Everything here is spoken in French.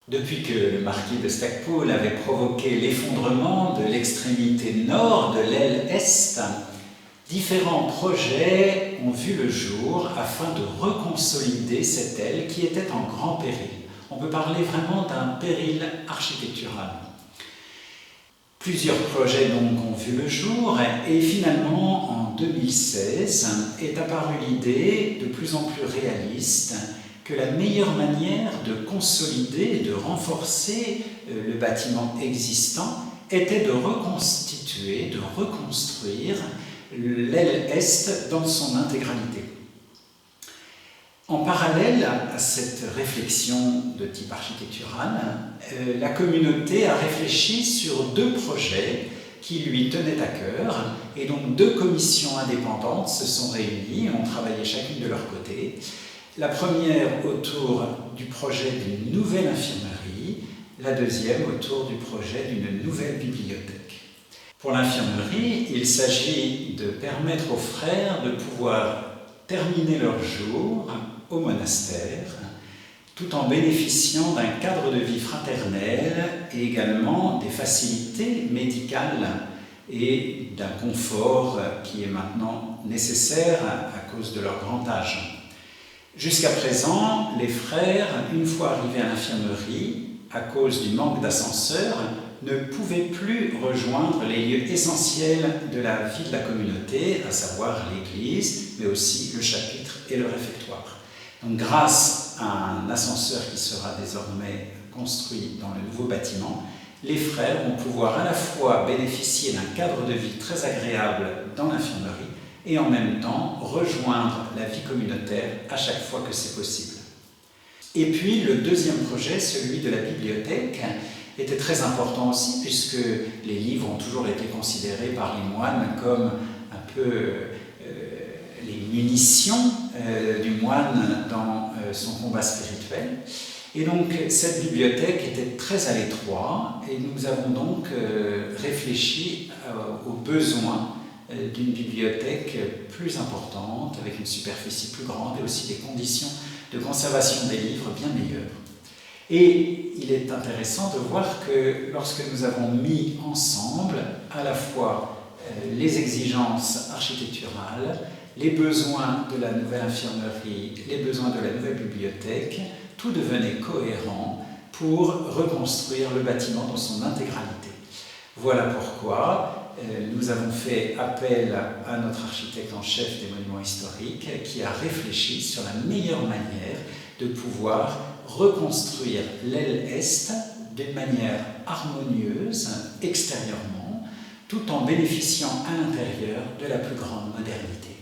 Depuis que le marquis de Stackpoole avait provoqué l'effondrement de l'extrémité nord de l'aile est, différents projets ont vu le jour afin de reconsolider cette aile qui était en grand péril. On peut parler vraiment d'un péril architectural. Plusieurs projets donc ont vu le jour et finalement en 2016 est apparue l'idée de plus en plus réaliste que la meilleure manière de consolider et de renforcer le bâtiment existant était de reconstituer, de reconstruire l'aile est dans son intégralité. En parallèle à cette réflexion de type architectural, la communauté a réfléchi sur deux projets qui lui tenaient à cœur, et donc deux commissions indépendantes se sont réunies, ont travaillé chacune de leur côté. La première autour du projet d'une nouvelle infirmerie, la deuxième autour du projet d'une nouvelle bibliothèque. Pour l'infirmerie, il s'agit de permettre aux frères de pouvoir terminer leur jour au monastère, tout en bénéficiant d'un cadre de vie fraternel et également des facilités médicales et d'un confort qui est maintenant nécessaire à cause de leur grand âge. Jusqu'à présent, les frères, une fois arrivés à l'infirmerie, à cause du manque d'ascenseurs, ne pouvaient plus rejoindre les lieux essentiels de la vie de la communauté, à savoir l'église, mais aussi le chapitre et le réfectoire. Donc, grâce à un ascenseur qui sera désormais construit dans le nouveau bâtiment, les frères vont pouvoir à la fois bénéficier d'un cadre de vie très agréable dans l'infirmerie et en même temps rejoindre la vie communautaire à chaque fois que c'est possible. Et puis le deuxième projet, celui de la bibliothèque, était très important aussi puisque les livres ont toujours été considérés par les moines comme un peu les munitions du moine dans son combat spirituel. Et donc cette bibliothèque était très à l'étroit et nous avons donc réfléchi aux besoins d'une bibliothèque plus importante, avec une superficie plus grande et aussi des conditions de conservation des livres bien meilleures. Et il est intéressant de voir que lorsque nous avons mis ensemble à la fois les exigences architecturales, les besoins de la nouvelle infirmerie, les besoins de la nouvelle bibliothèque, tout devenait cohérent pour reconstruire le bâtiment dans son intégralité. Voilà pourquoi nous avons fait appel à notre architecte en chef des monuments historiques qui a réfléchi sur la meilleure manière de pouvoir reconstruire l'aile est d'une manière harmonieuse extérieurement, tout en bénéficiant à l'intérieur de la plus grande modernité.